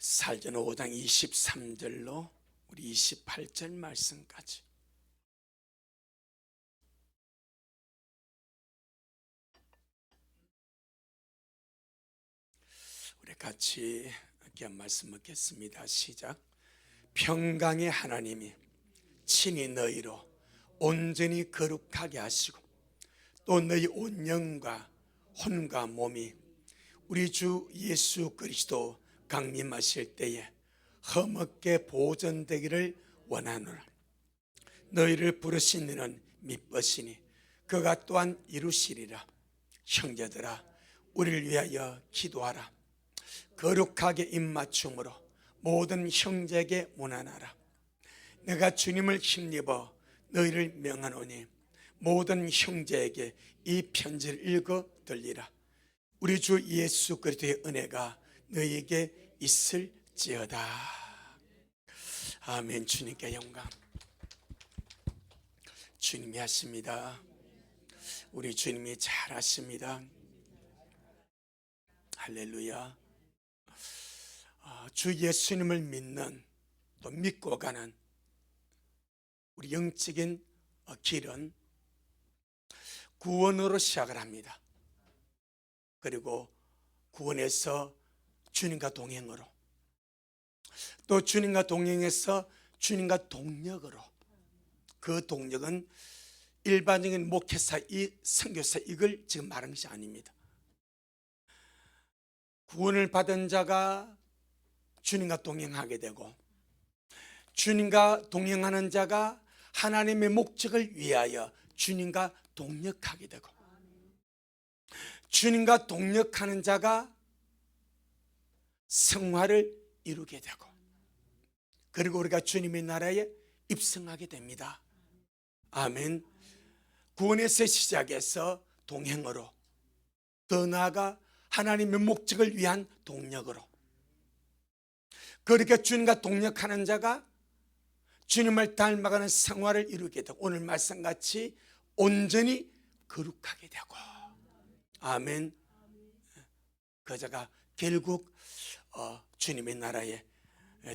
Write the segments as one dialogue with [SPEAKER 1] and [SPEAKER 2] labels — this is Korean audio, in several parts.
[SPEAKER 1] 사도행전 5장 23절로 우리 28절 말씀까지 우리 같이 귀한 말씀 듣겠습니다. 시작. 평강의 하나님이 친히 너희로 온전히 거룩하게 하시고 또 너희 온 영과 혼과 몸이 우리 주 예수 그리스도 강림하실 때에 험없게 보존되기를 원하노라. 너희를 부르신 이는 미쁘시니 그가 또한 이루시리라. 형제들아, 우리를 위하여 기도하라. 거룩하게 입맞춤으로 모든 형제에게 문안하라. 내가 주님을 힘입어 너희를 명하노니 모든 형제에게 이 편지를 읽어 들리라. 우리 주 예수 그리스도의 은혜가 너희에게 있을지어다. 아멘. 주님께 영광. 주님이 하십니다. 우리 주님이 잘하십니다. 할렐루야. 주 예수님을 믿는 또 믿고 가는 우리 영적인 길은 구원으로 시작을 합니다. 그리고 구원에서 주님과 동행으로, 또 주님과 동행해서 주님과 동력으로, 그 동력은 일반적인 목회사, 선교사 이걸 지금 말하는 것이 아닙니다. 구원을 받은 자가 주님과 동행하게 되고, 주님과 동행하는 자가 하나님의 목적을 위하여 주님과 동력하게 되고, 주님과 동력하는 자가 성화를 이루게 되고, 그리고 우리가 주님의 나라에 입성하게 됩니다. 아멘. 구원에서 시작해서 동행으로, 더 나아가 하나님의 목적을 위한 동력으로, 그렇게 주님과 동력하는 자가 주님을 닮아가는 생활을 이루게 되고, 오늘 말씀같이 온전히 거룩하게 되고, 아멘. 그 자가 결국 주님의 나라에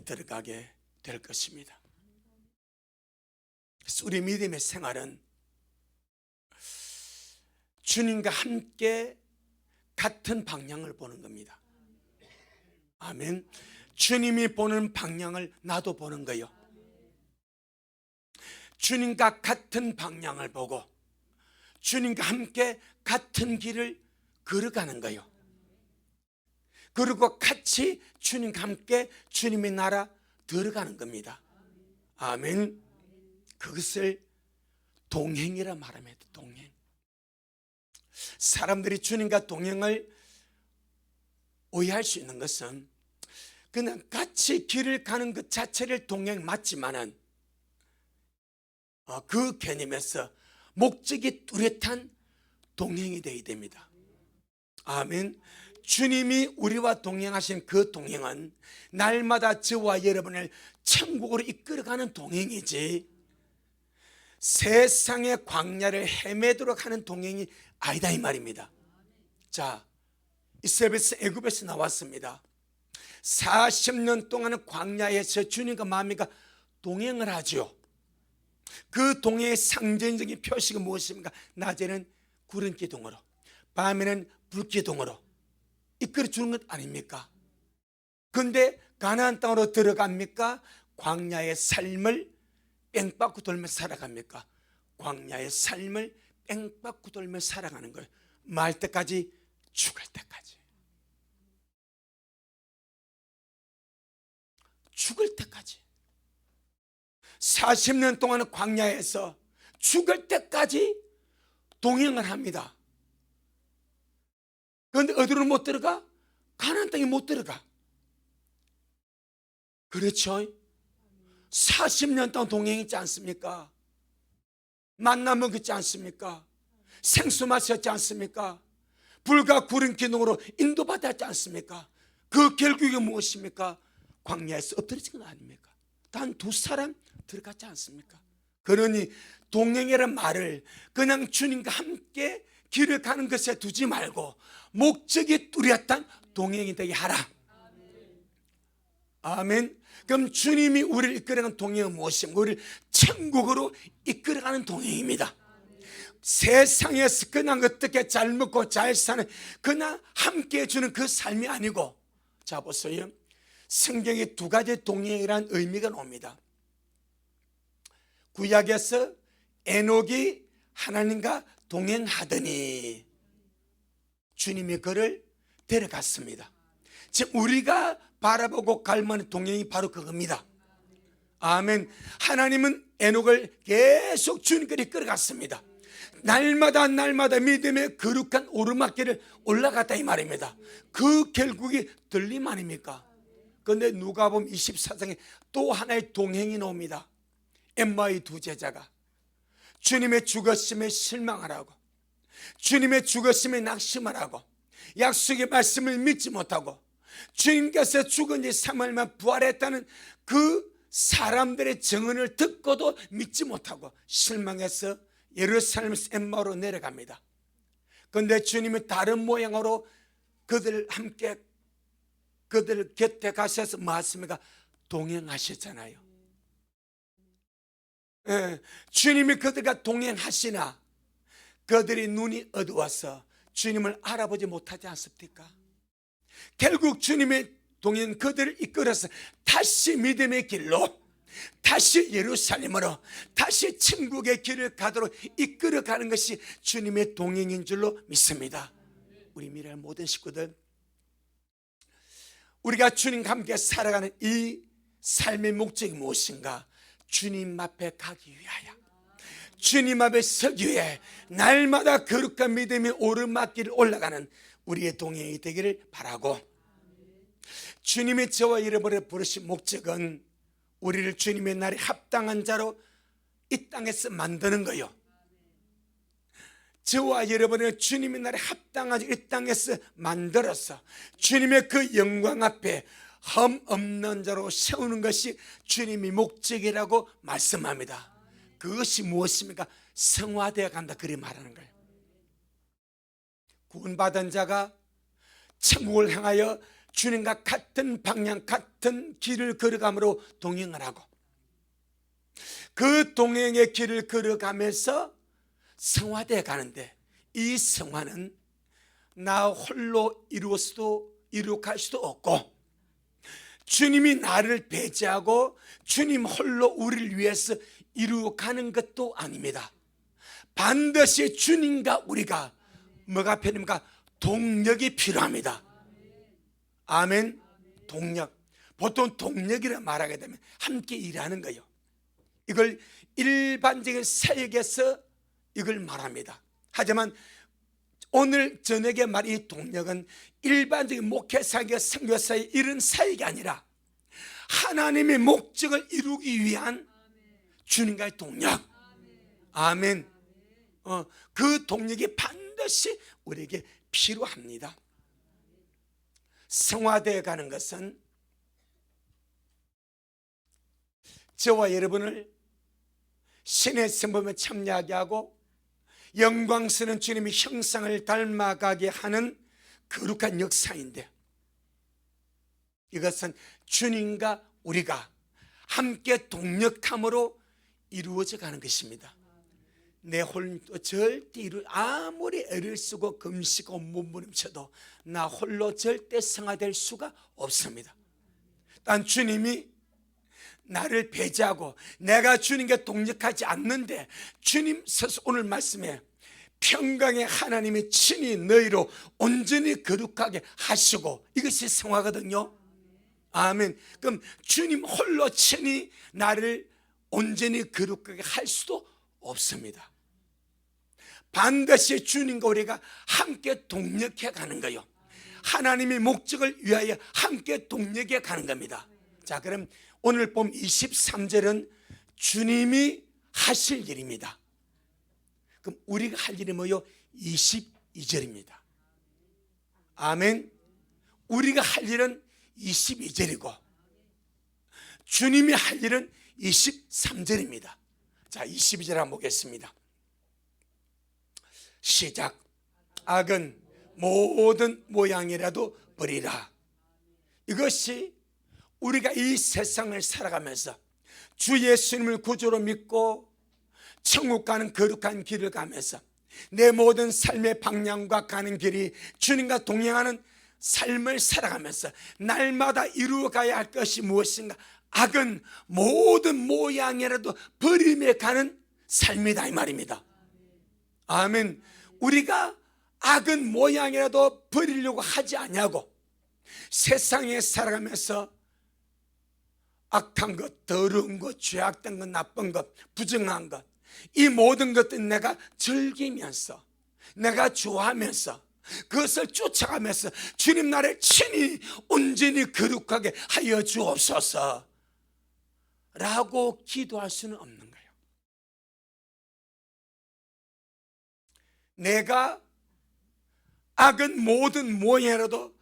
[SPEAKER 1] 들어가게 될 것입니다. 그래서 우리 믿음의 생활은 주님과 함께 같은 방향을 보는 겁니다. 아멘. 주님이 보는 방향을 나도 보는 거예요. 주님과 같은 방향을 보고 주님과 함께 같은 길을 걸어가는 거예요. 그리고 같이 주님과 함께 주님의 나라 들어가는 겁니다. 아멘. 그것을 동행이라 말합니다. 동행. 사람들이 주님과 동행을 오해할 수 있는 것은 그냥 같이 길을 가는 것 자체를 동행 맞지만은 그 개념에서 목적이 뚜렷한 동행이 되어야 됩니다. 아멘. 주님이 우리와 동행하신 그 동행은 날마다 저와 여러분을 천국으로 이끌어가는 동행이지, 세상의 광야를 헤매도록 하는 동행이 아니다 이 말입니다. 자, 이스라엘에서 애굽에서 나왔습니다. 40년 동안은 광야에서 주님과 마음이가 동행을 하죠. 그 동행의 상징적인 표시가 무엇입니까? 낮에는 구름 기둥으로, 밤에는 불 기둥으로 이끌어 주는 것 아닙니까? 그런데 가나안 땅으로 들어갑니까? 광야의 삶을 뺑받고 돌며 살아갑니까? 광야의 삶을 뺑받고 돌며 살아가는 거예요. 말 때까지, 죽을 때까지. 죽을 때까지. 40년 동안은 광야에서 죽을 때까지 동행을 합니다. 그런데 어디로 못 들어가? 가나안 땅에 못 들어가. 그렇죠? 40년 동안 동행했지 않습니까? 만나 먹었지 않습니까? 생수 마셨지 않습니까? 불과 구름 기둥으로 인도받았지 않습니까? 그 결국이 무엇입니까? 광야에서 엎드려진 건 아닙니까? 단 두 사람 들어갔지 않습니까? 그러니 동행이라는 말을 그냥 주님과 함께 길을 가는 것에 두지 말고 목적이 뚜렷한 동행이 되게 하라. 아멘. 그럼 주님이 우리를 이끌어가는 동행은 무엇입니까? 우리를 천국으로 이끌어가는 동행입니다. 세상에서 그냥 어떻게 잘 먹고 잘 사는 그냥 함께 해주는 그 삶이 아니고, 자 보세요, 성경에 두 가지 동행이라는 의미가 나옵니다. 구약에서 에녹이 하나님과 동행하더니 주님이 그를 데려갔습니다. 즉 우리가 바라보고 갈망하는 동행이 바로 그겁니다. 아멘. 하나님은 에녹을 계속 주님께로 이끌어갔습니다. 날마다 믿음의 거룩한 오르막길을 올라갔다 이 말입니다. 그 결국이 들림 아닙니까? 그런데 누가복음 24장에 또 하나의 동행이 나옵니다. 엠마의 두 제자가 주님의 죽으심에 실망하라고, 주님의 죽으심에 낙심하라고, 약속의 말씀을 믿지 못하고 주님께서 죽은 지 3일 만 부활했다는 그 사람들의 증언을 듣고도 믿지 못하고 실망해서 예루살렘에서 엠마오로 내려갑니다. 그런데 주님이 다른 모양으로 그들 곁에 가셔서 뭐 하십니까? 동행하셨잖아요. 주님이 그들과 동행하시나 그들이 눈이 어두워서 주님을 알아보지 못하지 않습니까? 결국 주님의 동행 그들을 이끌어서 다시 믿음의 길로, 다시 예루살렘으로, 다시 천국의 길을 가도록 이끌어가는 것이 주님의 동행인 줄로 믿습니다. 우리 미래의 모든 식구들, 우리가 주님과 함께 살아가는 이 삶의 목적이 무엇인가? 주님 앞에 가기 위하여, 주님 앞에 서기 위해 날마다 거룩한 믿음의 오르막길을 올라가는 우리의 동행이 되기를 바라고, 주님의 저와 여러분을 부르신 목적은 우리를 주님의 날에 합당한 자로 이 땅에서 만드는 거요. 저와 여러분을 주님의 날에 합당한 자로 이 땅에서 만들어서 주님의 그 영광 앞에 흠 없는 자로 세우는 것이 주님의 목적이라고 말씀합니다. 그것이 무엇입니까? 성화되어 간다, 그리 말하는 거예요. 구원받은 자가 천국을 향하여 주님과 같은 방향, 같은 길을 걸어감으로 동행을 하고, 그 동행의 길을 걸어가면서 성화되어 가는데, 이 성화는 나 홀로 이루어갈 수도 없고, 주님이 나를 배제하고 주님 홀로 우리를 위해서 이루어가는 것도 아닙니다. 반드시 주님과 우리가 뭐가 필요합니까? 동력이 필요합니다. 아멘. 동력. 보통 동력이라 말하게 되면 함께 일하는 거예요. 이걸 일반적인 사역에서 이걸 말합니다. 하지만 오늘 저녁에 말한 이 동력은 일반적인 목회 사역, 선교 사역 이런 사역이 아니라 하나님의 목적을 이루기 위한 주님과의 동력. 아멘. 그 동력이 반드시 우리에게 필요합니다. 성화되어 가는 것은 저와 여러분을 신의 성품에 참여하게 하고 영광스러운 주님의 형상을 닮아가게 하는 거룩한 역사인데, 이것은 주님과 우리가 함께 동력함으로 이루어져 가는 것입니다. 내 홀로 절대 아무리 애를 쓰고 금식하고 몸부림쳐도 나 홀로 절대 성화될 수가 없습니다. 단 주님이 나를 배제하고 내가 주님께 동력하지 않는데, 주님 스스로 오늘 말씀에 평강의 하나님이 친히 너희로 온전히 거룩하게 하시고, 이것이 성화거든요. 아멘. 그럼 주님 홀로 친히 나를 온전히 거룩하게 할 수도 없습니다. 반드시 주님과 우리가 함께 동력해 가는 거예요. 하나님의 목적을 위하여 함께 동력해 가는 겁니다. 자, 그럼 오늘 본 23절은 주님이 하실 일입니다. 그럼 우리가 할 일이 뭐요? 22절입니다. 아멘. 우리가 할 일은 22절이고 주님이 할 일은 23절입니다. 자, 22절 한번 보겠습니다. 시작. 악은 모든 모양이라도 버리라. 이것이 우리가 이 세상을 살아가면서 주 예수님을 구주로 믿고 천국 가는 거룩한 길을 가면서 내 모든 삶의 방향과 가는 길이 주님과 동행하는 삶을 살아가면서 날마다 이루어가야 할 것이 무엇인가? 악은 모든 모양이라도 버림에 가는 삶이다 이 말입니다. 아멘. 우리가 악은 모양이라도 버리려고 하지 않냐고 세상에 살아가면서 악한 것, 더러운 것, 죄악된 것, 나쁜 것, 부정한 것, 이 모든 것들 내가 즐기면서 내가 좋아하면서 그것을 쫓아가면서 주님 나를 친히 온전히 거룩하게 하여 주옵소서 라고 기도할 수는 없는 거예요. 내가 악은 모든 모양이라도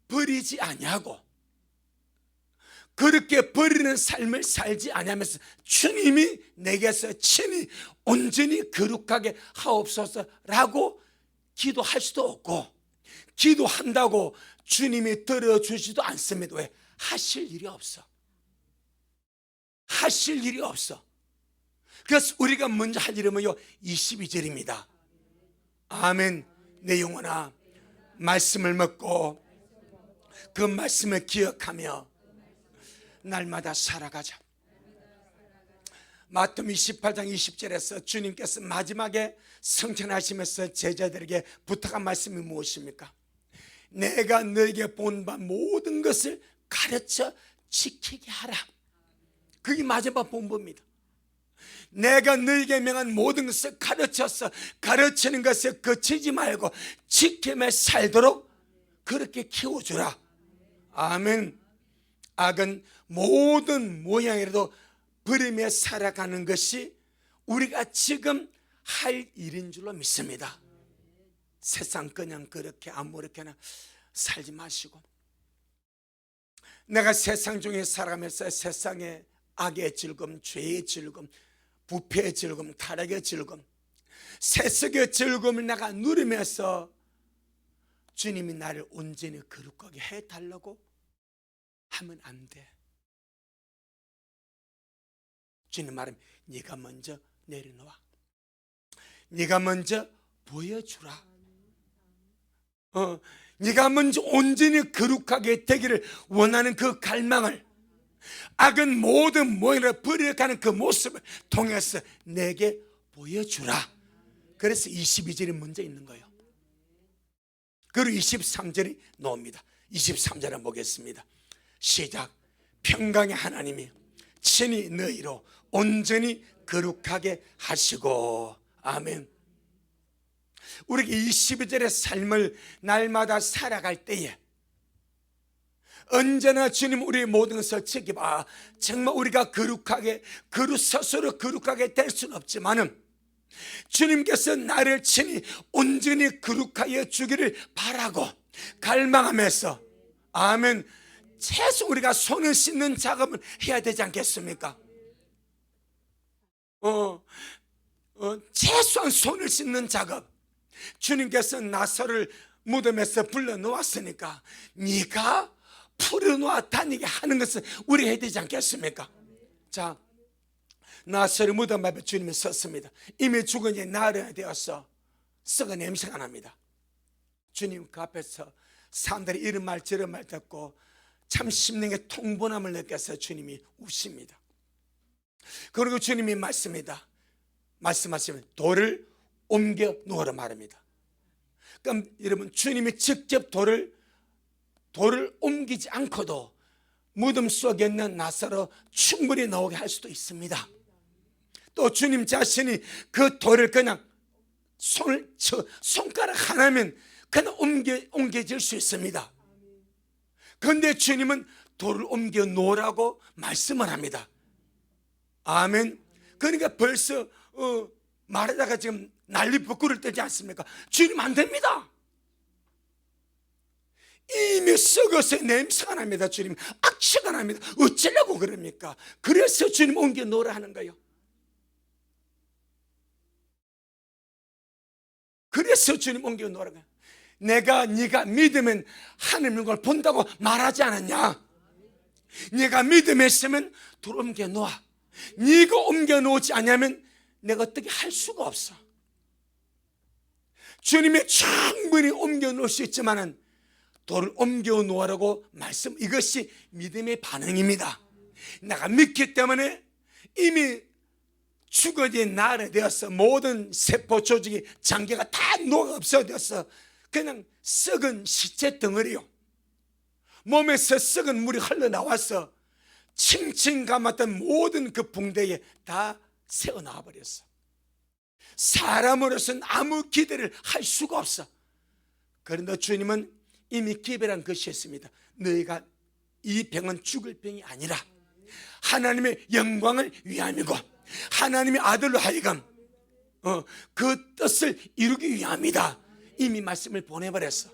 [SPEAKER 1] 버리지 아니하고 그렇게 버리는 삶을 살지 아니하면서 주님이 내게서 친히 온전히 거룩하게 하옵소서라고 기도할 수도 없고 기도한다고 주님이 들어주지도 않습니다. 왜? 하실 일이 없어. 하실 일이 없어. 그래서 우리가 먼저 할 일은 뭐요? 22절입니다. 아멘. 내 영혼아 말씀을 먹고 그 말씀을 기억하며 날마다 살아가자. 마태복음 28장 20절에서 주님께서 마지막에 성천하시면서 제자들에게 부탁한 말씀이 무엇입니까? 내가 너에게 본 바 모든 것을 가르쳐 지키게 하라. 그게 마지막 본부입니다. 내가 너에게 명한 모든 것을 가르쳐서 가르치는 것에 그치지 말고 지키며 살도록 그렇게 키워주라. 아멘. 악은 모든 모양이라도 버리며 살아가는 것이 우리가 지금 할 일인 줄로 믿습니다. 세상 그냥 그렇게 아무렇게나 살지 마시고 내가 세상 중에 살아가면서 세상의 악의 즐거움, 죄의 즐거움, 부패의 즐거움, 타락의 즐거움, 세속의 즐거움을 내가 누리면서 주님이 나를 온전히 거룩하게 해달라고 하면 안 돼. 주님 말은 네가 먼저 내려놓아. 네가 먼저 보여주라. 네가 먼저 온전히 거룩하게 되기를 원하는 그 갈망을 악은 모든 모양을 버려가는 그 모습을 통해서 내게 보여주라. 그래서 22절이 먼저 있는 거예요. 그리고 23절이 나옵니다. 23절 한번 보겠습니다. 시작. 평강의 하나님이 친히 너희로 온전히 거룩하게 하시고. 아멘. 우리가 22절의 삶을 날마다 살아갈 때에 언제나 주님 우리의 모든 것을 지켜봐. 정말 우리가 거룩하게 스스로 거룩하게 될 수는 없지만은 주님께서 나를 친히 온전히 거룩하여 주기를 바라고 갈망하면서 아멘. 최소 우리가 손을 씻는 작업을 해야 되지 않겠습니까? 최소한 손을 씻는 작업. 주님께서 나사로를 무덤에서 불러 놓았으니까 네가 풀어놓아 다니게 하는 것을 우리가 해야 되지 않겠습니까? 자, 나사로 무덤 앞에 주님이 섰습니다. 이미 죽은 지 나흘이 되어서 썩은 냄새가 납니다. 주님 그 앞에서 사람들이 이런 말 저런 말 듣고 참 심령의 통분함을 느껴서 주님이 우십니다. 그리고 주님이 말씀하시면 돌을 옮겨 놓으라 말합니다. 그럼 여러분 주님이 직접 돌을 옮기지 않고도 무덤 속에 있는 나사로 충분히 나오게 할 수도 있습니다. 또 주님 자신이 그 돌을 그냥 손가락 하나면 그냥 옮겨질 수 있습니다. 그런데 주님은 돌을 옮겨 놓으라고 말씀을 합니다. 아멘. 그러니까 벌써 말하다가 지금 난리 부끄러울 때지 않습니까? 주님 안 됩니다. 이미 썩어서 냄새가 납니다. 주님 악취가 납니다. 어쩌려고 그럽니까? 그래서 주님 옮겨 놓으라 하는 거예요. 그래서 주님 옮겨 놓으라. 네가 믿으면 하나님의 걸 본다고 말하지 않았냐? 네가 믿음에 있으면 돌 옮겨 놓아. 네가 옮겨 놓지 않으면 내가 어떻게 할 수가 없어. 주님이 충분히 옮겨 놓을 수 있지만은 돌을 옮겨 놓으라고 말씀, 이것이 믿음의 반응입니다. 내가 믿기 때문에 이미 죽어진 날에 되어서 모든 세포 조직이 장기가 다 녹아 없어졌어. 그냥 썩은 시체 덩어리요. 몸에서 썩은 물이 흘러나와서 칭칭 감았던 모든 그 붕대에 다 새어나와 버렸어. 사람으로서는 아무 기대를 할 수가 없어. 그런데 주님은 이미 기별한 것이 있습니다. 너희가 이 병은 죽을 병이 아니라 하나님의 영광을 위함이고 하나님의 아들로 하여금 그 뜻을 이루기 위함이다. 이미 말씀을 보내버렸어.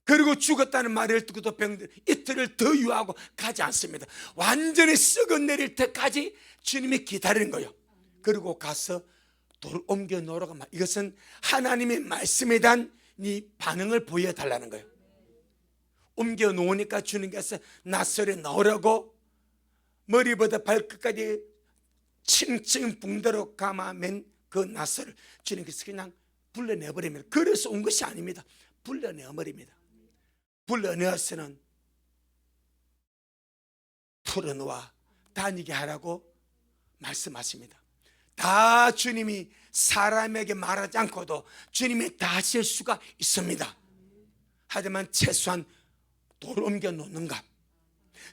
[SPEAKER 1] 그리고 죽었다는 말을 듣고도 병들 이틀을 더 유하고 가지 않습니다. 완전히 썩어 내릴 때까지 주님이 기다리는 거예요. 그리고 가서 돌을 옮겨 놓으라고 말. 이것은 하나님의 말씀에 대한 네 반응을 보여달라는 거예요. 옮겨 놓으니까 주님께서 낫설에 넣으라고 머리부터 발끝까지 칭칭 붕대로 감아맨 그 낫설을 주님께서 그냥 불러내버립니다. 그래서 온 것이 아닙니다. 불러내버립니다. 불러내어서는 풀어놓아 다니게 하라고 말씀하십니다. 다 주님이 사람에게 말하지 않고도 주님이 다 하실 수가 있습니다. 하지만 최소한 돌을 옮겨 놓는 것,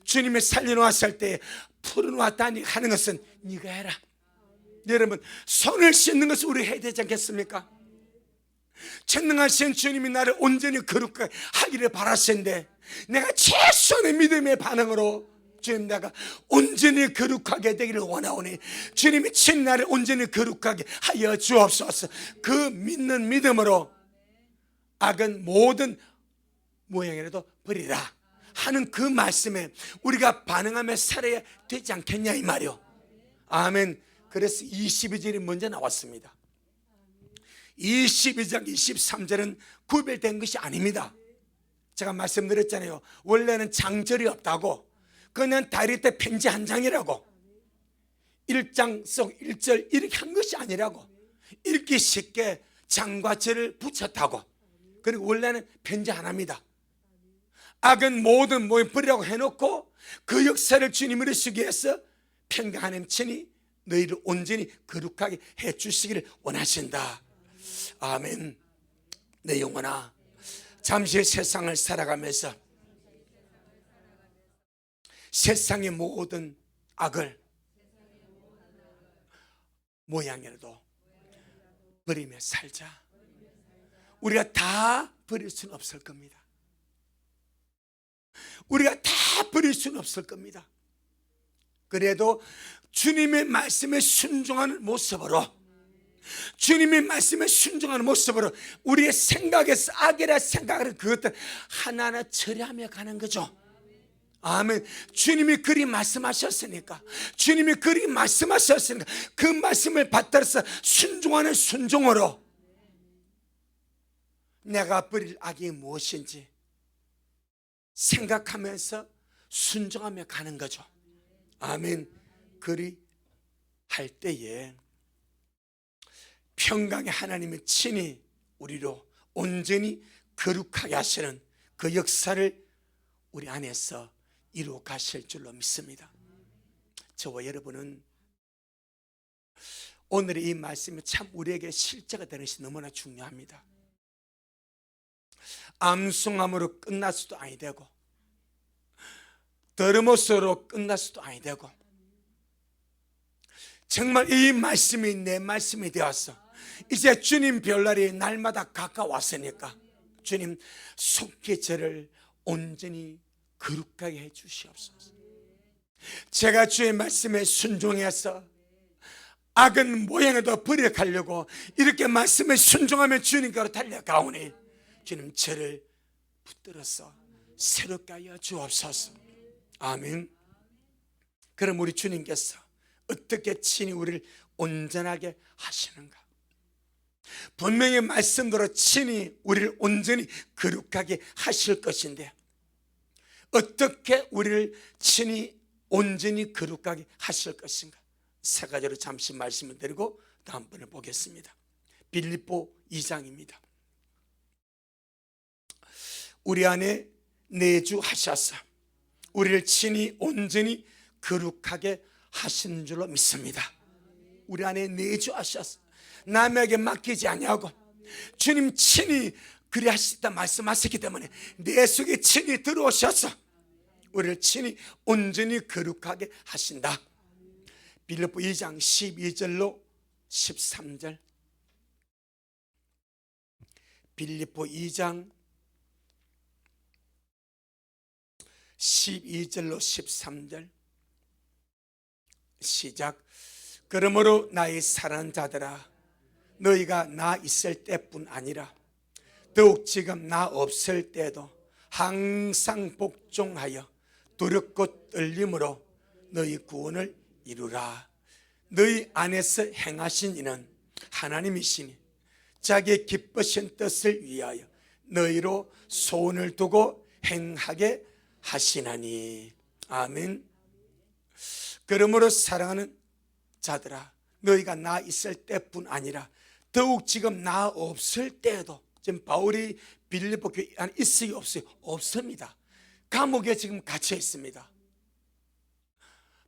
[SPEAKER 1] 주님이 살려놓았을 때 풀어놓아 다니게 하는 것은 네가 해라. 여러분, 손을 씻는 것을 우리 해야 되지 않겠습니까? 전능하신 주님이 나를 온전히 거룩하게 하기를 바라시는데 내가 최소한의 믿음의 반응으로 주님, 내가 온전히 거룩하게 되기를 원하오니 주님이 친 나를 온전히 거룩하게 하여 주옵소서. 그 믿는 믿음으로 악은 모든 모양이라도 버리라 하는 그 말씀에 우리가 반응하며 살아야 되지 않겠냐 이 말이요. 아멘. 그래서 22절이 먼저 나왔습니다. 22장 23절은 구별된 것이 아닙니다. 제가 말씀드렸잖아요. 원래는 장절이 없다고, 그냥 다리 때 편지 한 장이라고, 1장 속 1절 이렇게 한 것이 아니라고, 읽기 쉽게 장과 절을 붙였다고. 그리고 원래는 편지 하나입니다. 악은 모든 모임 버리라고 해놓고 그 역사를 주님으로 이루시기 위해서 평강 하나님 친히 너희를 온전히 거룩하게 해주시기를 원하신다. 아멘. 내 영혼아, 잠시 세상을 살아가면서 세상의 모든 악을 모양이라도 버리며 살자. 우리가 다 버릴 수는 없을 겁니다. 우리가 다 버릴 수는 없을 겁니다. 그래도 주님의 말씀에 순종하는 모습으로, 주님의 말씀에 순종하는 모습으로 우리의 생각에서 악이라 생각하는 그것들 하나하나 처리하며 가는 거죠. 아멘. 주님이 그리 말씀하셨으니까, 주님이 그리 말씀하셨으니까 그 말씀을 받들어서 순종하는 순종으로 내가 버릴 악이 무엇인지 생각하면서 순종하며 가는 거죠. 아멘. 그리 할 때에 평강의 하나님이 친히 우리로 온전히 거룩하게 하시는 그 역사를 우리 안에서 이루어 가실 줄로 믿습니다. 저와 여러분은 오늘의 이 말씀이 참 우리에게 실제가 되는 것이 너무나 중요합니다. 암송함으로 끝날 수도 아니 되고, 더러모스로 끝날 수도 아니 되고, 정말 이 말씀이 내 말씀이 되어서 이제 주님 별날이 날마다 가까웠으니까 주님 속히 저를 온전히 거룩하게 해 주시옵소서. 제가 주의 말씀에 순종해서 악은 모양에도 버려가려고 이렇게 말씀에 순종하며 주님께로 달려가오니 주님 저를 붙들어서 새롭게 하여 주옵소서. 아멘. 그럼 우리 주님께서 어떻게 친히 우리를 온전하게 하시는가? 분명히 말씀대로 친히 우리를 온전히 거룩하게 하실 것인데 어떻게 우리를 친히 온전히 거룩하게 하실 것인가? 세 가지로 잠시 말씀을 드리고 다음번에 보겠습니다. 빌립보 2장입니다. 우리 안에 내주하셔서 우리를 친히 온전히 거룩하게 하시는 줄로 믿습니다. 우리 안에 내주하셔서 남에게 맡기지 아니하고 주님 친히 그리 하시다 말씀하셨기 때문에 내 속에 친히 들어오셔서 우리를 친히 온전히 거룩하게 하신다. 빌립보 2장 12절로 13절. 빌립보 2장 12절로 13절 시작. 그러므로 나의 사랑하는 자들아, 너희가 나 있을 때뿐 아니라 더욱 지금 나 없을 때도 항상 복종하여 두렵고 떨림으로 너희 구원을 이루라. 너희 안에서 행하신 이는 하나님이시니 자기의 기쁘신 뜻을 위하여 너희로 소원을 두고 행하게 하시나니. 아멘. 그러므로 사랑하는 자들아, 너희가 나 있을 때뿐 아니라 더욱 지금 나 없을 때도, 지금 바울이 빌립보 교회 안에 있어요 없어요? 없습니다. 감옥에 지금 갇혀 있습니다.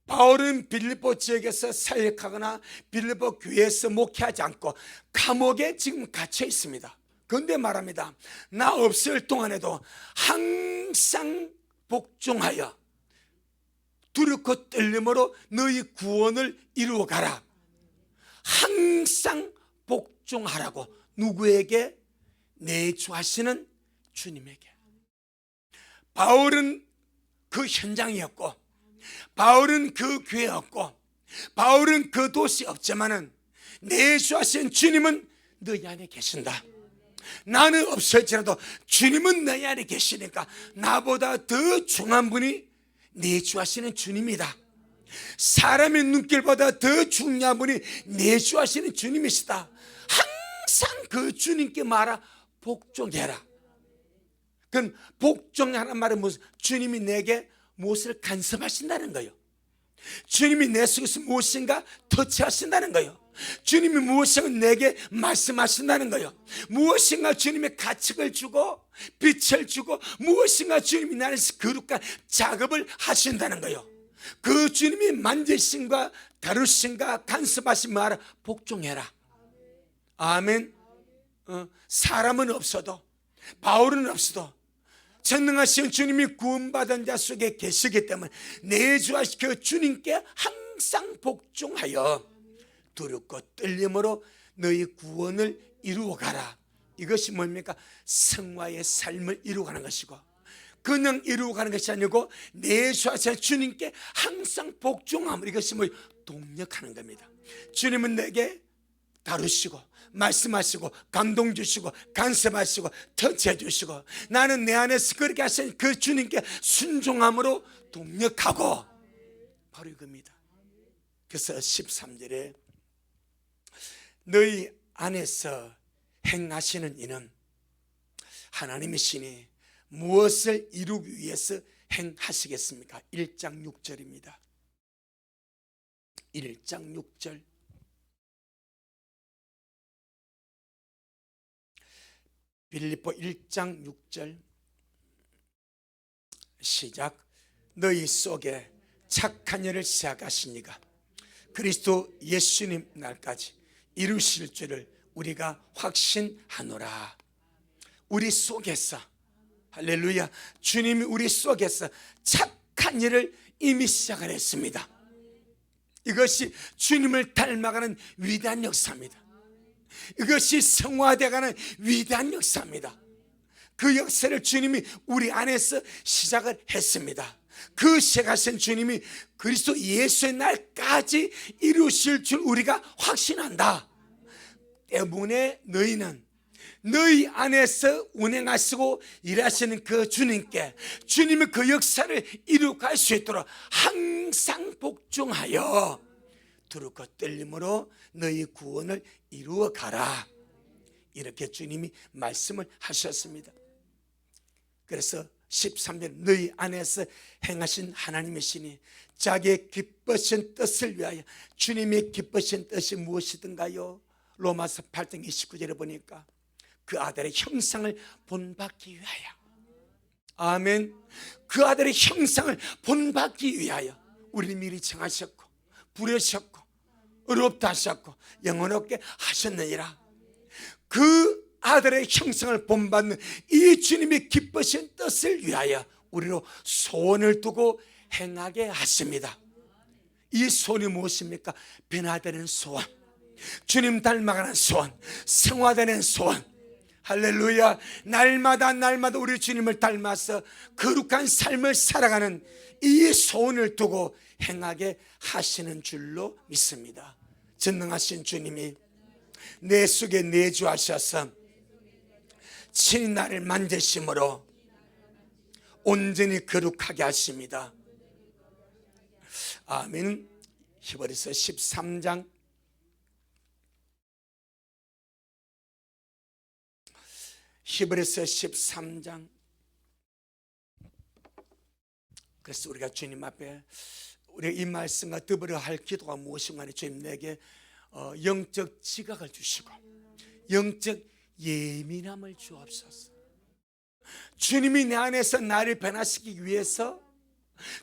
[SPEAKER 1] 바울은 빌립보 지역에서 사역하거나 빌립보 교회에서 목회하지 않고 감옥에 지금 갇혀 있습니다. 그런데 말합니다. 나 없을 동안에도 항상 복종하여 두렵고 떨림으로 너희 구원을 이루어 가라. 항상 복종하라고. 누구에게? 내주하시는 주님에게. 바울은 그 현장이었고, 바울은 그 교회였고, 바울은 그 도시 없지만은 내주하신 주님은 너희 안에 계신다. 나는 없을지라도 주님은 너희 안에 계시니까 나보다 더 중요한 분이 내주하시는 주님이다. 사람의 눈길보다 더 중요한 분이 내주하시는 주님이시다. 항상 그 주님께 말아 복종해라. 그건 복종하는 말은 무슨? 주님이 내게 무엇을 간섭하신다는 거예요. 주님이 내 속에서 무엇인가 터치하신다는 거예요. 주님이 무엇인가 내게 말씀하신다는 거예요. 무엇인가 주님의 가책을 주고 빛을 주고 무엇인가 주님이 나를 거룩한 작업을 하신다는 거예요. 그 주님이 만지신과 다루신과 간섭하신 말을 복종해라. 아멘. 사람은 없어도, 바울은 없어도 전능하신 주님이 구원받은 자 속에 계시기 때문에 내주하신 그 주님께 항상 복종하여 두렵고 떨림으로 너희 구원을 이루어가라. 이것이 뭡니까? 성화의 삶을 이루어가는 것이고, 그냥 이루어가는 것이 아니고 내주하신 주님께 항상 복종함을, 이것이 뭐 동력하는 겁니다. 주님은 내게 다루시고 말씀하시고 감동 주시고 간섭하시고 터치해 주시고, 나는 내 안에서 그렇게 하신 그 주님께 순종함으로 동력하고, 바로 이겁니다. 그래서 13절에 너희 안에서 행하시는 이는 하나님이시니 무엇을 이루기 위해서 행하시겠습니까? 1장 6절입니다. 1장 6절. 빌립보 1장 6절 시작. 너희 속에 착한 일을 시작하시니가 그리스도 예수님 날까지 이루실 줄을 우리가 확신하노라. 우리 속에서, 할렐루야, 주님이 우리 속에서 착한 일을 이미 시작을 했습니다. 이것이 주님을 닮아가는 위대한 역사입니다. 이것이 성화되어가는 위대한 역사입니다. 그 역사를 주님이 우리 안에서 시작을 했습니다. 그 시작하신 주님이 그리스도 예수의 날까지 이루실 줄 우리가 확신한다. 때문에 너희는 너희 안에서 운행하시고 일하시는 그 주님께, 주님의 그 역사를 이루어갈 수 있도록 항상 복종하여 두렵고 떨림으로 너희 구원을 이루어 가라. 이렇게 주님이 말씀을 하셨습니다. 그래서 13절 너희 안에서 행하신 하나님이시니 자기의 기쁘신 뜻을 위하여. 주님의 기쁘신 뜻이 무엇이든가요? 로마서 8장 29절에 보니까 그 아들의 형상을 본받기 위하여. 아멘. 그 아들의 형상을 본받기 위하여 우리를 미리 정하셨고 부르셨고 의롭다 하셨고 영원롭게 하셨느니라. 그 아들의 형상을 본받는 이 주님의 기쁘신 뜻을 위하여 우리로 소원을 두고 행하게 하십니다. 이 소원이 무엇입니까? 변화되는 소원, 주님 닮아가는 소원, 성화되는 소원. 할렐루야. 날마다 우리 주님을 닮아서 거룩한 삶을 살아가는 이 소원을 두고 행하게 하시는 줄로 믿습니다. 전능하신 주님이 내 속에 내주하셔서 친히 나를 만드심으로 온전히 거룩하게 하십니다. 아멘. 히브리서 13장 13장. 그래서 우리가 주님 앞에 우리가 이 말씀과 더불어 할 기도가 무엇인가 하니 주님 내게 영적 지각을 주시고 영적 예민함을 주옵소서. 주님이 내 안에서 나를 변화시키기 위해서,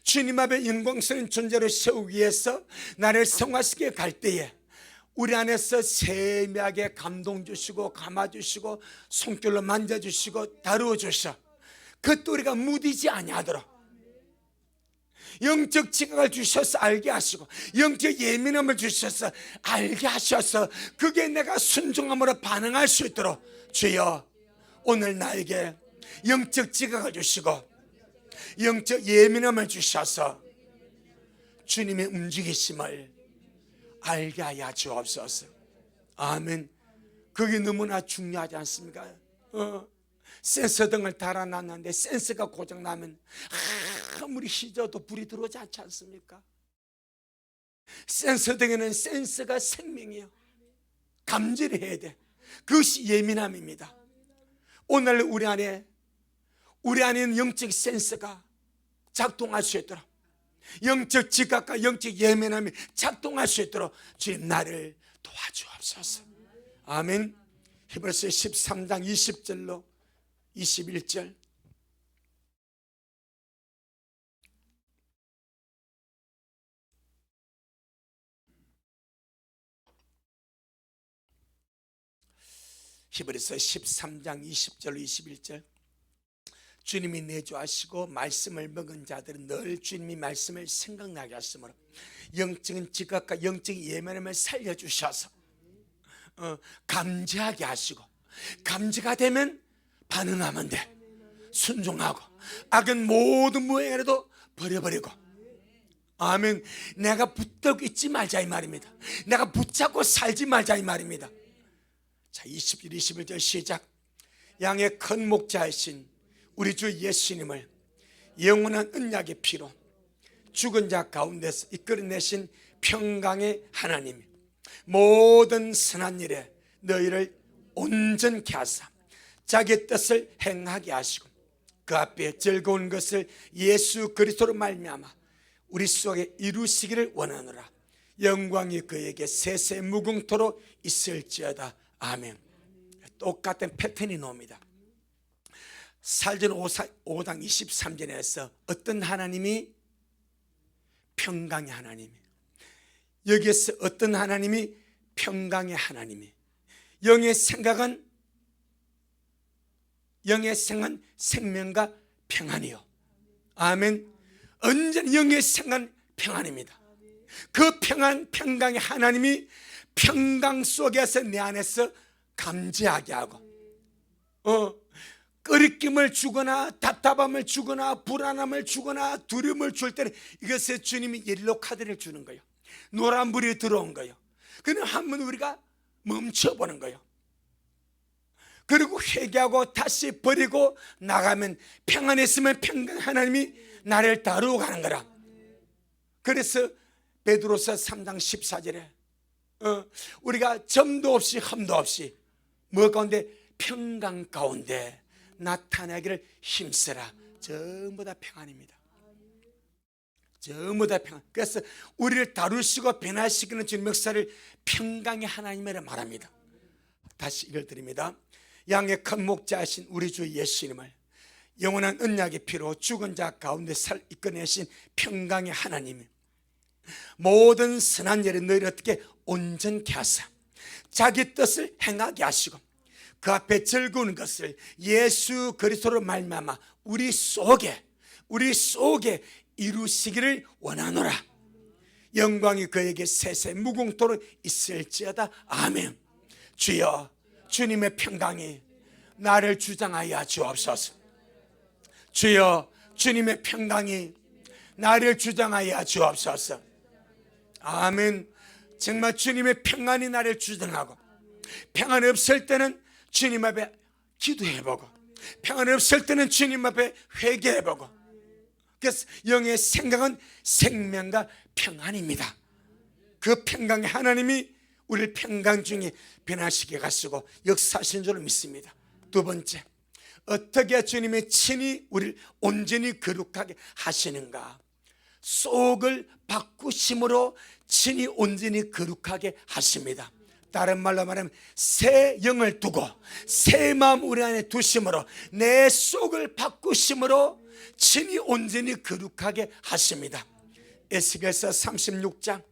[SPEAKER 1] 주님 앞에 영광스러운 존재로 세우기 위해서 나를 성화시켜 갈 때에 우리 안에서 세미하게 감동 주시고 감아주시고 손길로 만져주시고 다루어주셔. 그것도 우리가 무디지 아니하도록 영적 지각을 주셔서 알게 하시고 영적 예민함을 주셔서 알게 하셔서 그게 내가 순종함으로 반응할 수 있도록 주여 오늘 나에게 영적 지각을 주시고 영적 예민함을 주셔서 주님의 움직이심을 알게 하여 주옵소서. 아멘. 그게 너무나 중요하지 않습니까? 센서 등을 달아놨는데 센서가 고장나면 아무리 휘저어도 불이 들어오지 않지 않습니까? 센서 등에는 센서가 생명이에요. 감지를 해야 돼. 그것이 예민함입니다. 오늘 우리 안에 있는 영적 센서가 작동할 수 있도록, 영적 지각과 영적 예민함이 작동할 수 있도록 주님 나를 도와주옵소서. 아멘. 히브리서 13장 20절로 21절. 히브리서 13장 20절로 21절. 주님이 내주하시고 말씀을 먹은 자들은 늘 주님이 말씀을 생각나게 하시므로 영적인 지각과 영적인 예민함을 살려주셔서 감지하게 하시고, 감지가 되면 반응하면 돼. 순종하고 악은 모든 무행이라도 버려버리고. 아멘. 내가 붙들고 있지 말자 이 말입니다. 내가 붙잡고 살지 말자 이 말입니다. 자, 20절 21절 시작. 양의 큰 목자이신 우리 주 예수님을 영원한 언약의 피로 죽은 자 가운데서 이끌어내신 평강의 하나님, 모든 선한 일에 너희를 온전케 하사 자기의 뜻을 행하게 하시고 그 앞에 즐거운 것을 예수 그리스도로 말미암아 우리 속에 이루시기를 원하노라. 영광이 그에게 세세 무궁토록 있을지어다. 아멘. 똑같은 패턴이 나옵니다. 사전 5장 23절에서 어떤 하나님이 평강의 하나님이, 여기에서 어떤 하나님이 평강의 하나님이, 영의 생각은 생명과 평안이요. 아멘. 언제나 영의 생각은 평안입니다. 그 평강의 하나님이 평강 속에서 내 안에서 감지하게 하고 끄리낌을 주거나 답답함을 주거나 불안함을 주거나 두려움을 줄 때는 이것에 주님이 옐로 카드를 주는 거예요. 노란불이 들어온 거예요. 그는 한번 우리가 멈춰보는 거예요. 그리고 회개하고 다시 버리고 나가면 평안했으면 평강 하나님이 나를 다루어 가는 거라. 그래서 베드로서 3장 14절에 우리가 점도 없이 흠도 없이 뭐 가운데 평강 가운데 나타나기를 힘쓰라. 전부 다 평안입니다. 전부 다 평안. 그래서 우리를 다루시고 변화시키는 주님 역사를 평강의 하나님이라 말합니다. 다시 읽어드립니다. 양의 큰 목자이신 우리 주 예수님을 영원한 언약의 피로 죽은 자 가운데 이끌어내신 평강의 하나님, 모든 선한 일에 너희를 어떻게 온전케 하사 자기 뜻을 행하게 하시고 그 앞에 즐거운 것을 예수 그리스도로 말미암아 우리 속에 이루시기를 원하노라. 영광이 그에게 세세 무궁토록 있을지어다. 아멘. 주여, 주님의 평강이 나를 주장하여 주옵소서. 주여, 주님의 평강이 나를 주장하여 주옵소서. 아멘. 정말 주님의 평안이 나를 주장하고, 평안 없을 때는 주님 앞에 기도해보고, 평안 없을 때는 주님 앞에 회개해보고. 그래서 영의 생각은 생명과 평안입니다. 그 평강의 하나님이 우리를 평강 중에 변화시켜 가시고 역사하신 줄 믿습니다. 두 번째, 어떻게 주님이 친히 우리를 온전히 거룩하게 하시는가? 속을 바꾸심으로 친히 온전히 거룩하게 하십니다. 다른 말로 말하면 새 영을 두고 새 마음 우리 안에 두심으로, 내 속을 바꾸심으로 친히 온전히 거룩하게 하십니다. 에스겔서 36장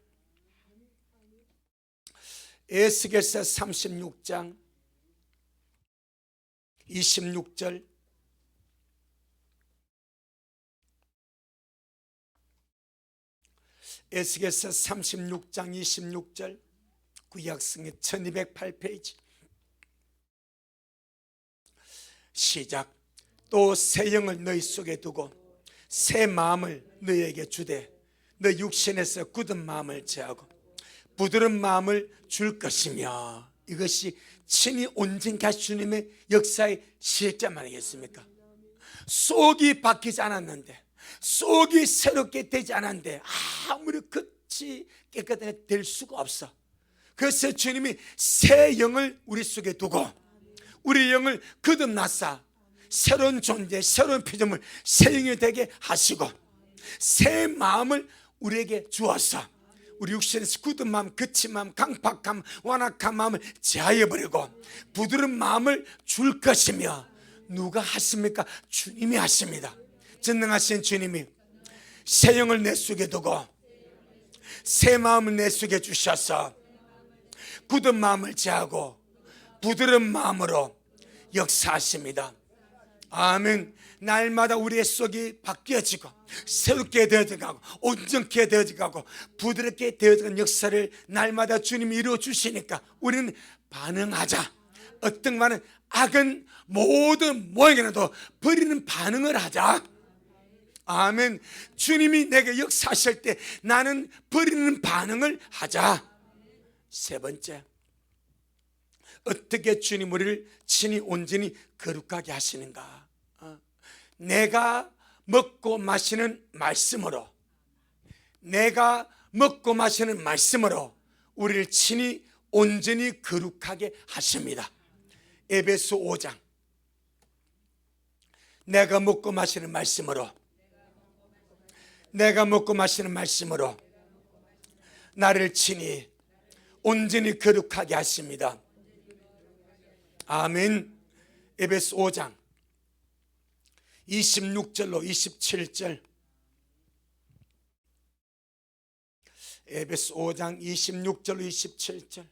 [SPEAKER 1] 26절 에스겔서 36장 26절 구약성의 1208페이지 시작. 또 새 영을 너희 속에 두고 새 마음을 너희에게 주되 너 육신에서 굳은 마음을 제하고 부드러운 마음을 줄 것이며. 이것이 친히 온전케 하신 주님의 역사의 실점 아니겠습니까? 속이 바뀌지 않았는데, 속이 새롭게 되지 않았는데 아무리 끝이 깨끗하게 될 수가 없어. 그래서 주님이 새 영을 우리 속에 두고 우리 영을 거듭나사 새로운 존재, 새로운 피조물, 새 영이 되게 하시고 새 마음을 우리에게 주어서 우리 육신에서 굳은 마음, 거친 마음, 강팍함, 완악한 마음을 제하여버리고 부드러운 마음을 줄 것이며. 누가 하십니까? 주님이 하십니다. 전능하신 주님이 새 영을 내 속에 두고 새 마음을 내 속에 주셔서 굳은 마음을 제하고 부드러운 마음으로 역사하십니다. 아멘. 날마다 우리의 속이 바뀌어지고 새롭게 되어져가고 온전케 되어져가고 부드럽게 되어지는 역사를 날마다 주님이 이루어 주시니까 우리는 반응하자. 어떤 말은 악은 모든 모양이라도 버리는 반응을 하자. 아멘. 주님이 내게 역사하실 때 나는 버리는 반응을 하자. 세 번째, 어떻게 주님 우리를 친히 온전히 거룩하게 하시는가? 내가 먹고 마시는 말씀으로, 내가 먹고 마시는 말씀으로 우리를 친히 온전히 거룩하게 하십니다. 에베소 5장. 내가 먹고 마시는 말씀으로, 내가 먹고 마시는 말씀으로 나를 친히 온전히 거룩하게 하십니다. 아멘. 에베소 5장 26절로 27절. 에베소 5장 26절로 27절.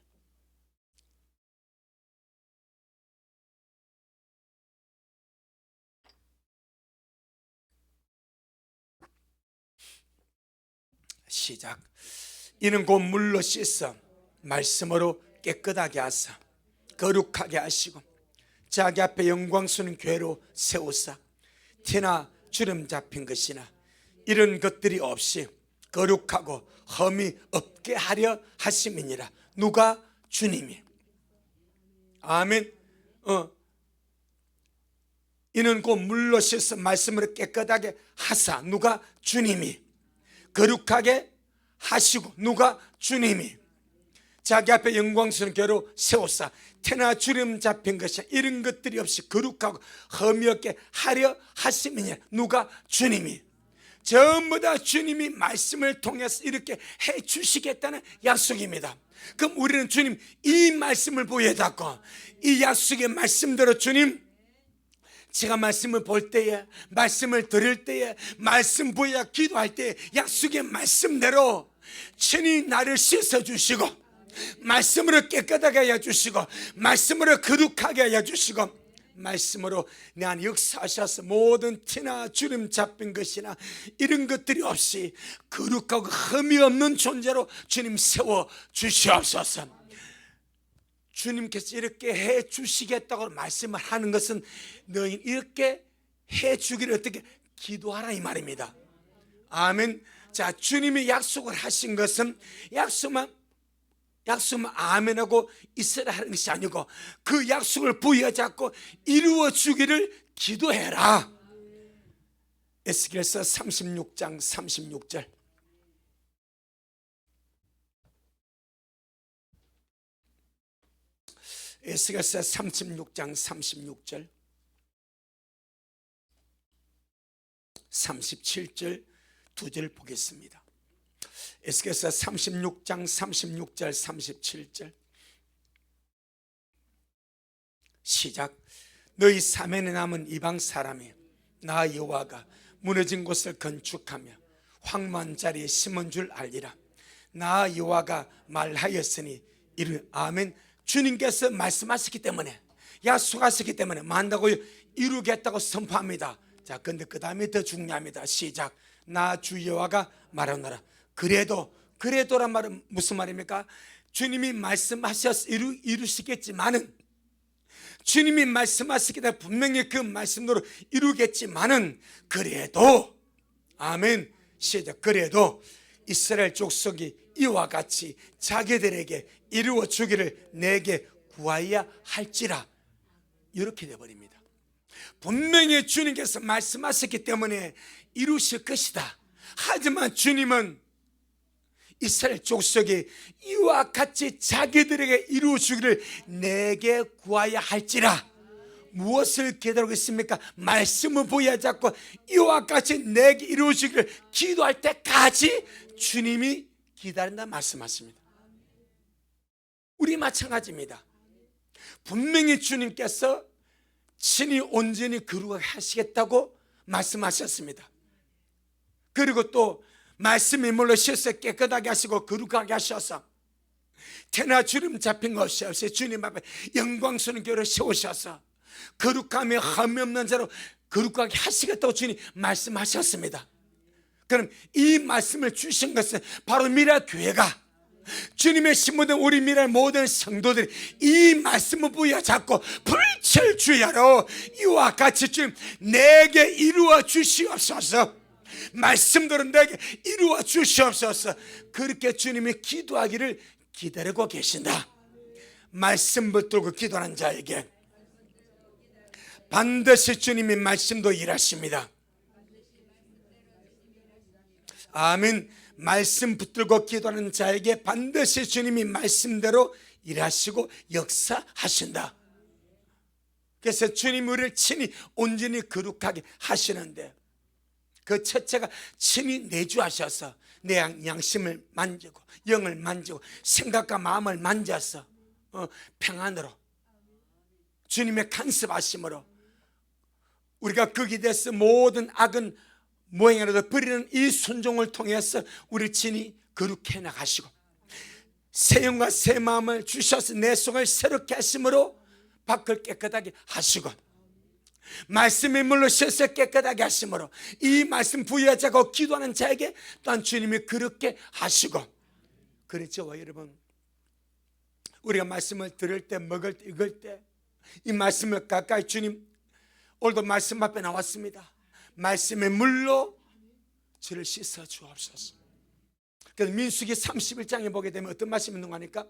[SPEAKER 1] 시작. 이는 곧 물로 씻어 말씀으로 깨끗하게 하사 거룩하게 하시고 자기 앞에 영광스러운 교회로 세우사 티나 주름 잡힌 것이나 이런 것들이 없이 거룩하고 흠이 없게 하려 하심이니라. 누가? 주님이. 아멘. 이는 곧 물로 씻어 말씀으로 깨끗하게 하사. 누가? 주님이. 거룩하게 하시고. 누가? 주님이. 자기 앞에 영광스러운 교회로 세우사 태나 주름 잡힌 것이 이런 것들이 없이 거룩하고 흠이 없게 하려 하심이냐. 누가? 주님이. 전부 다 주님이 말씀을 통해서 이렇게 해 주시겠다는 약속입니다. 그럼 우리는 주님 이 말씀을 보여닫고 이 약속의 말씀대로 주님, 제가 말씀을 볼 때에, 말씀을 들을 때에, 말씀 보여 기도할 때에 약속의 말씀대로 주님 나를 씻어주시고 말씀으로 깨끗하게 해주시고 말씀으로 거룩하게 해주시고 말씀으로 내 안에 역사하셔서 모든 티나 주름 잡힌 것이나 이런 것들이 없이 거룩하고 흠이 없는 존재로 주님 세워 주시옵소서. 주님께서 이렇게 해 주시겠다고 말씀을 하는 것은 너희 이렇게 해 주기를 어떻게 기도하라 이 말입니다. 아멘. 자, 주님이 약속을 하신 것은 약속만 아멘하고 있어야 하는 것이 아니고 그 약속을 부여잡고 이루어 주기를 기도해라. 에스겔서 36장 36절. 에스겔서 36장 36절 37절 두 절 보겠습니다. 에스겔서 36장 36절 37절 시작. 너희 사면에 남은 이방 사람이 나 여호와가 무너진 곳을 건축하며 황무한 자리에 심은 줄 알리라. 나 여호와가 말하였으니 이르. 아멘. 주님께서 말씀하셨기 때문에 약속하셨기 때문에 만다고 이루겠다고 선포합니다. 자, 근데 그 다음에 더 중요합니다. 시작. 나 주 여호와가 말하노라. 그래도란 말은 무슨 말입니까? 주님이 말씀하셔서 이루시겠지만은 주님이 말씀하시기 때문에 분명히 그 말씀대로 이루겠지만은 그래도 아멘. 시작. 그래도 이스라엘 족속이 이와 같이 자기들에게 이루어 주기를 내게 구하여야 할지라. 이렇게 되어버립니다. 분명히 주님께서 말씀하셨기 때문에 이루실 것이다. 하지만 주님은 이스라엘 족속이 이와 같이 자기들에게 이루어 주기를 내게 구하여야 할지라. 무엇을 기다리고 있습니까? 말씀을 보여잡고 이와 같이 내게 이루어 주기를 기도할 때까지 주님이 기다린다 말씀하십니다. 우리 마찬가지입니다. 분명히 주님께서 친히 온전히 거룩하게 하시겠다고 말씀하셨습니다. 그리고 또 말씀이 물로 씻어 깨끗하게 하시고 거룩하게 하셔서 태나 주름 잡힌 것이 없이 주님 앞에 영광스러운 교회를 세우셔서 거룩하며 흠이 없는 자로 거룩하게 하시겠다고 주님 말씀하셨습니다. 그럼 이 말씀을 주신 것은 바로 미랄 교회가 주님의 신부된 우리 미랄 모든 성도들이 이 말씀을 부여잡고 불철주야로 이와 같이 주님 내게 이루어 주시옵소서. 말씀대로 내게 이루어 주시옵소서. 그렇게 주님이 기도하기를 기다리고 계신다. 말씀 붙들고 기도하는 자에게 반드시 주님의 말씀도 일하십니다. 아멘. 말씀 붙들고 기도하는 자에게 반드시 주님이 말씀대로 일하시고 역사하신다. 그래서 주님이 우리를 친히 온전히 거룩하게 하시는데 그 첫째가 친히 내주하셔서 내 양심을 만지고 영을 만지고 생각과 마음을 만져서 평안으로 주님의 간섭하심으로 우리가 거기에 대해서 모든 악은 모양이라도 버리는 이 순종을 통해서 우리 친히 거룩해 나가시고 새 영과 새 마음을 주셔서 내 속을 새롭게 하심으로 밖을 깨끗하게 하시고 말씀의 물로 씻어 깨끗하게 하심으로 이 말씀 부여자고 기도하는 자에게 또한 주님이 그렇게 하시고 그렇죠 여러분. 우리가 말씀을 들을 때 먹을 때 읽을 때 이 말씀을 가까이 주님 오늘도 말씀 앞에 나왔습니다. 말씀의 물로 저를 씻어 주옵소서. 그래서 민수기 31장에 보게 되면 어떤 말씀이 있는 거니까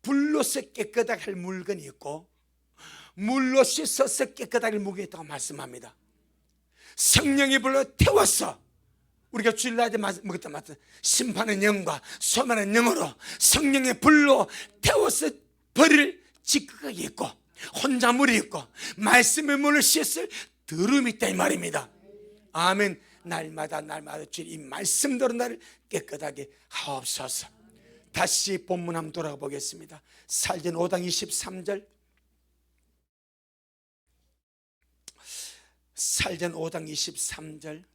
[SPEAKER 1] 불로서 깨끗하게 할 물건이 있고 물로 씻어서 깨끗하게 물건이 있다고 말씀합니다. 성령의 불로 태워서 우리가 주일날에 먹었던 말씀 심판의 영과 소만의 영으로 성령의 불로 태워서 버릴 찌꺼기 있고 혼자물이 있고 말씀의 문을 씻을 더러움이 있다 이 말입니다. 아멘. 날마다 주님 이 말씀대로 나를 깨끗하게 하옵소서. 다시 본문 한번 돌아가 보겠습니다. 살전 5장 23절. 살전 5장 23절.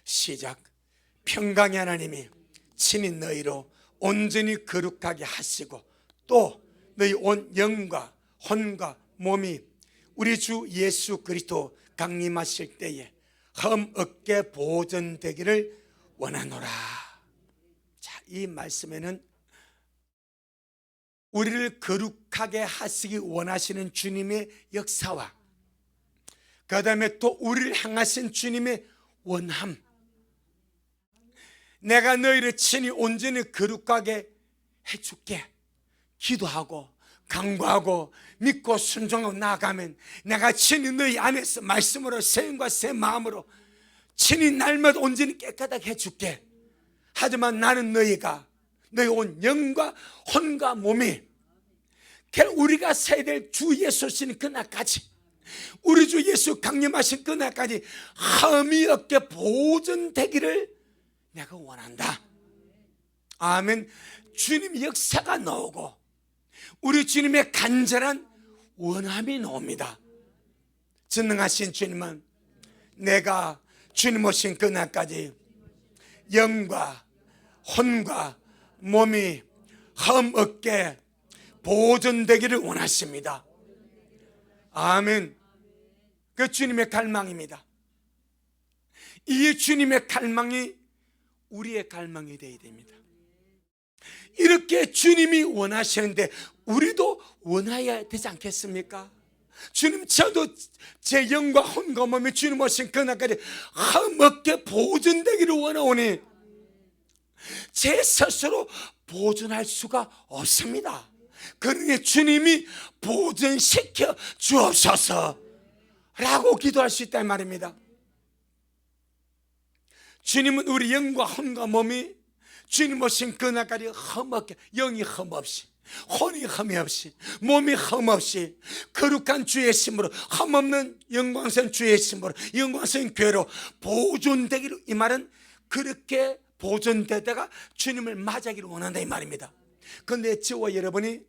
[SPEAKER 1] 시작. 평강의 하나님이 친히 너희로 온전히 거룩하게 하시고 또 너희 온 영과 혼과 몸이 우리 주 예수 그리스도 강림하실 때에 흠없게 보존되기를 원하노라. 자, 이 말씀에는 우리를 거룩하게 하시기 원하시는 주님의 역사와 그 다음에 또 우리를 향하신 주님의 원함, 내가 너희를 친히 온전히 거룩하게 해줄게 기도하고 간구하고 믿고 순종하고 나아가면 내가 친히 너희 안에서 말씀으로 새 영과 새 마음으로 친히 날마다 온전히 깨끗하게 해줄게. 하지만 나는 너희가 너희 온 영과 혼과 몸이 우리가 서야 될 주 예수 오시는 그날까지, 우리 주 예수 강림하신 그날까지 흠이 없게 보존되기를 내가 원한다. 아멘. 주님의 역사가 나오고 우리 주님의 간절한 원함이 나옵니다. 전능하신 주님은 내가 주님 오신 그날까지 영과 혼과 몸이 흠 없게 보존되기를 원하십니다. 아멘. 그 주님의 갈망입니다. 이 주님의 갈망이 우리의 갈망이 되어야 됩니다. 이렇게 주님이 원하시는데 우리도 원해야 되지 않겠습니까? 주님, 저도 제 영과 혼과 몸이 주님 오신 그날까지 흠없게 보존되기를 원하오니 제 스스로 보존할 수가 없습니다. 그러니 주님이 보존시켜 주옵소서 라고 기도할 수 있단 말입니다. 주님은 우리 영과 혼과 몸이 주님 오신 그날까지 흠없게, 영이 흠없이, 혼이 흠이 없이, 몸이 흠없이 거룩한 주의 힘으로, 흠없는 영광스러운 주의 힘으로, 영광스러운 교회로 보존되기를, 이 말은 그렇게 보존되다가 주님을 맞이하기를 원한다 이 말입니다. 그런데 저와 여러분이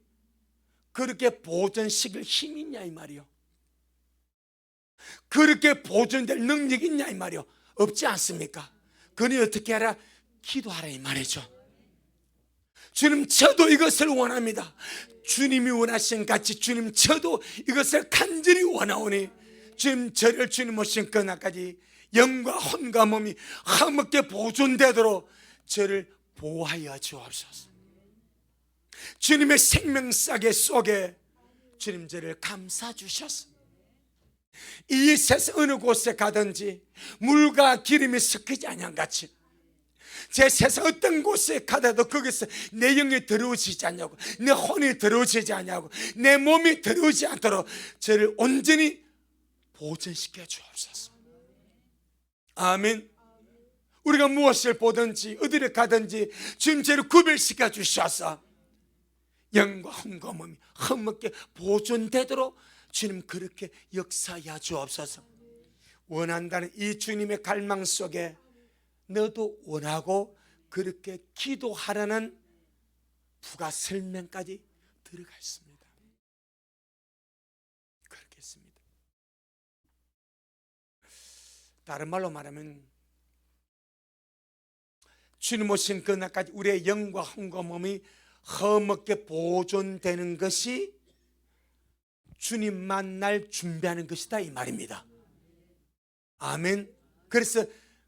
[SPEAKER 1] 그렇게 보존시킬 힘이 있냐 이 말이요, 그렇게 보존될 능력이 있냐 이 말이요, 없지 않습니까? 그러니 어떻게 하라? 기도하라 이 말이죠. 주님, 저도 이것을 원합니다. 주님이 원하신 같이 주님, 저도 이것을 간절히 원하오니 주님, 저를 주님 오신 그날까지 영과 혼과 몸이 흠없게 보존되도록 저를 보호하여 주옵소서. 주님의 생명싸개 속에 주님 저를 감싸 주셔서 이 세상 어느 곳에 가든지 물과 기름이 섞이지 아니한 같이 제 세상 어떤 곳에 가더라도 거기서 내 영이 더러워지지 않냐고, 내 혼이 더러워지지 않냐고, 내 몸이 더러워지지 않도록 저를 온전히 보존시켜 주옵소서. 아멘. 우리가 무엇을 보든지 어디를 가든지 주님 저를 구별시켜 주셔서 영과 혼과 몸이 흠없게 보존되도록 주님 그렇게 역사하여 주옵소서. 원한다는 이 주님의 갈망 속에 너도 원하고 그렇게 기도하라는 부가 설명까지 들어가 있습니다. 그렇게 했습니다. 다른 말로 말하면 주님 오신 그날까지 우리의 영과 혼과 몸이 흠없게 보존되는 것이 주님 만날 준비하는 것이다 이 말입니다. 아멘. 그래서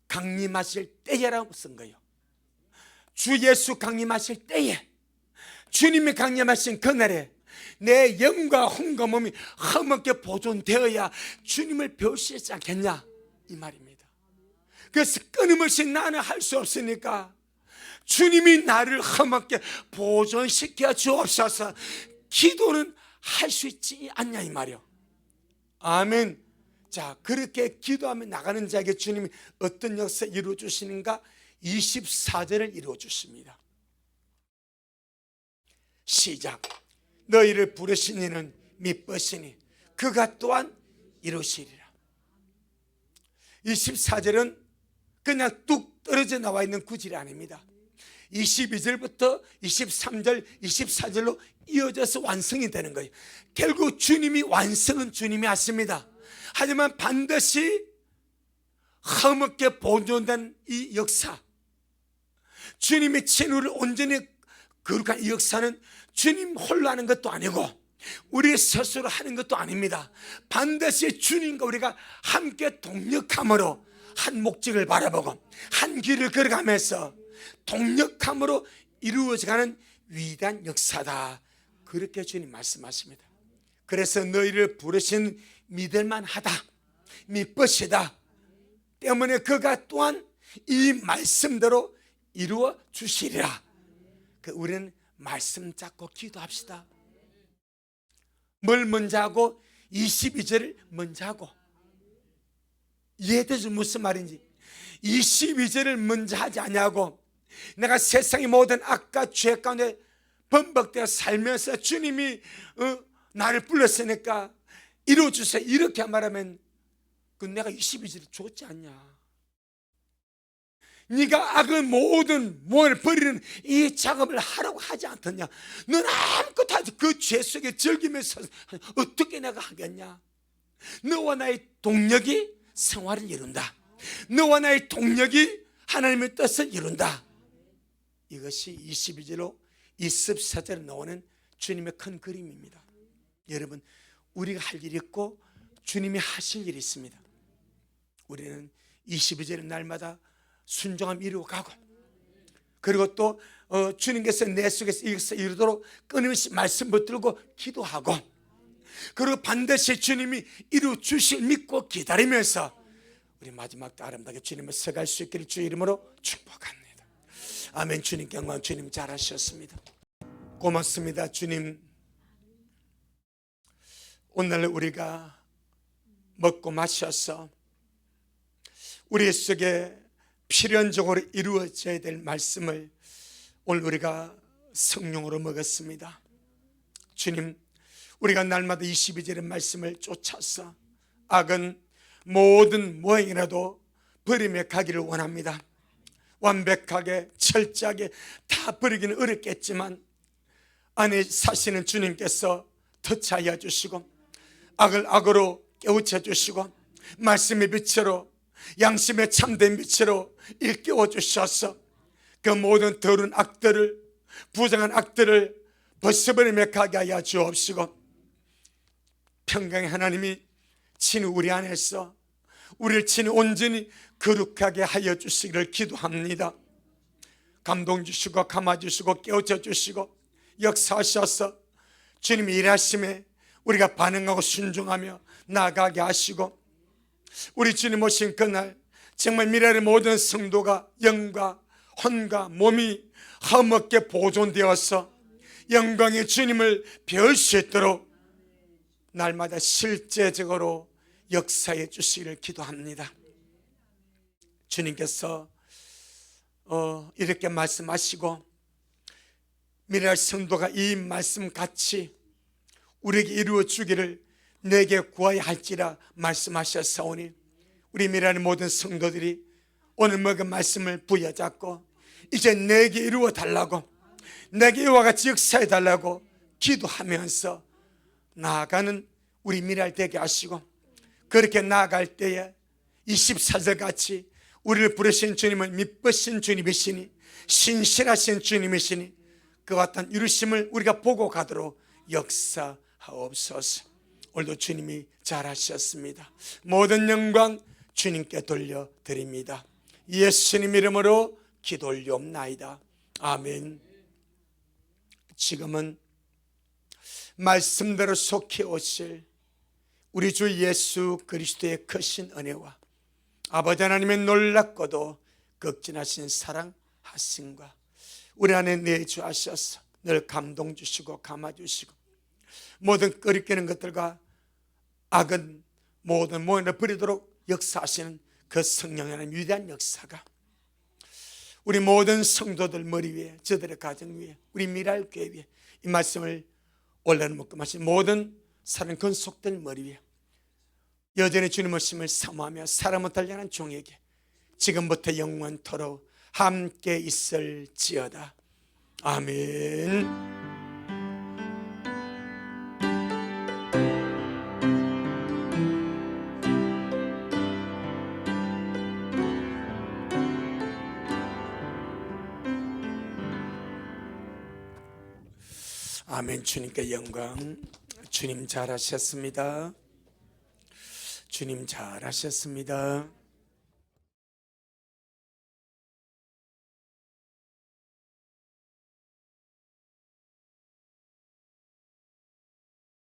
[SPEAKER 1] 강림하실 때에라고 쓴 거예요. 주 예수 강림하실 때에, 주님이 강림하신 그날에 내 영과 혼과 몸이 흠없게 보존되어야 주님을 배울 수 있지 않겠냐 이 말입니다. 그래서 끊임없이 나는 할 수 없으니까 주님이 나를 흠없게 보존시켜 주옵소서. 기도는 할 수 있지 않냐 이 말이요. 아멘. 자, 그렇게 기도하며 나가는 자에게 주님이 어떤 역사 이루어 주시는가? 24절을 이루어 주십니다. 시작. 너희를 부르신 이는 미쁘시니 그가 또한 이루시리라. 24절은 그냥 뚝 떨어져 나와 있는 구절이 아닙니다. 22절부터 23절, 24절로 이어져서 완성이 되는 거예요. 결국 주님이 완성은 주님이 하십니다. 하지만 반드시 흠없게 보존된 이 역사, 주님의 진우를 온전히 거룩한 이 역사는 주님 홀로 하는 것도 아니고 우리 스스로 하는 것도 아닙니다. 반드시 주님과 우리가 함께 동력함으로 한 목적을 바라보고 한 길을 걸어가면서 동력함으로 이루어져가는 위대한 역사다, 그렇게 주님 말씀하십니다. 그래서 너희를 부르신 믿을만하다, 미쁘시다 때문에 그가 또한 이 말씀대로 이루어 주시리라. 우리는 말씀 잡고 기도합시다. 뭘 먼저 하고? 22절을 먼저 하고. 이해되죠? 무슨 말인지. 22절을 먼저 하지 않냐고. 내가 세상의 모든 악과 죄 가운데 범벅되어 살면서 주님이 나를 불렀으니까 이루어주세요 이렇게 말하면 내가 22절을 줬지 않냐. 네가 악을 모든 모험을 버리는 이 작업을 하라고 하지 않겠냐. 넌 아무것도 하지, 그 죄 속에 즐기면서 어떻게 내가 하겠냐. 너와 나의 동력이 생활을 이룬다. 너와 나의 동력이 하나님의 뜻을 이룬다. 이것이 22절로 24절에 나오는 주님의 큰 그림입니다. 여러분, 우리가 할 일이 있고 주님이 하실 일이 있습니다. 우리는 22절의 날마다 순종함 이루어 가고, 그리고 또 주님께서 내 속에서 이루도록 끊임없이 말씀 붙들고 기도하고, 그리고 반드시 주님이 이루 주실 믿고 기다리면서 우리 마지막 때 아름답게 주님을 서갈 수 있기를 주의 이름으로 축복합니다. 아멘. 주님께 영광. 주님 잘하셨습니다. 고맙습니다. 주님, 오늘 우리가 먹고 마셔서 우리 속에 필연적으로 이루어져야 될 말씀을 오늘 우리가 성령으로 먹었습니다. 주님, 우리가 날마다 22절의 말씀을 쫓아서 악은 모든 모형이라도 버림에 가기를 원합니다. 완벽하게 철저하게 다 버리기는 어렵겠지만 안에 사시는 주님께서 터치하여 주시고 악을 악으로 깨우쳐 주시고 말씀의 빛으로, 양심의 참된 빛으로 일깨워 주셔서 그 모든 더러운 악들을, 부정한 악들을 벗어버리며 가게 하여 주옵시고, 평강의 하나님이 친히 우리 안에서 우리를 친히 온전히 거룩하게 하여 주시기를 기도합니다. 감동 주시고 감아주시고 깨우쳐 주시고 역사하셔서 주님이 일하심에 우리가 반응하고 순종하며 나아가게 하시고, 우리 주님 오신 그날 정말 미래의 모든 성도가 영과 혼과 몸이 흠없게 보존되어서 영광의 주님을 배울 수 있도록 날마다 실제적으로 역사해 주시기를 기도합니다. 주님께서 이렇게 말씀하시고 미래의 성도가 이 말씀 같이 우리에게 이루어 주기를 내게 구하여 할지라 말씀하셨사오니, 우리 미래의 모든 성도들이 오늘 먹은 말씀을 부여잡고 이제 내게 이루어 달라고, 내게 이와 같이 역사해 달라고 기도하면서 나아가는 우리 미래를 되게 하시고, 그렇게 나아갈 때에 24절 같이 우리를 부르신 주님은 미쁘신 주님이시니 신실하신 주님이시니 그와 같은 이루심을 우리가 보고 가도록 역사하옵소서. 오늘도 주님이 잘하셨습니다. 모든 영광 주님께 돌려드립니다. 예수님 이름으로 기도 올리옵나이다. 아멘. 지금은 말씀대로 속해 오실 우리 주 예수 그리스도의 크신 은혜와 아버지 하나님의 놀랍고도 극진하신 사랑하심과 우리 안에 내주하셔서 늘 감동 주시고 감아 주시고 모든 끓이끼는 것들과 악은 모든 모형을 버리도록 역사하시는 그 성령의 하나님 위대한 역사가 우리 모든 성도들 머리 위에, 저들의 가정 위에, 우리 미랄 교회 위에 이 말씀을 올려놓은 묶음하신 모든 사랑 근속들 머리 위에 여전히 주님의 오심을 사모하며 사람을 달려가는 종에게 지금부터 영원토록 함께 있을지어다. 아멘. 아멘. 주님께 영광. 주님 잘하셨습니다. 주님 잘하셨습니다.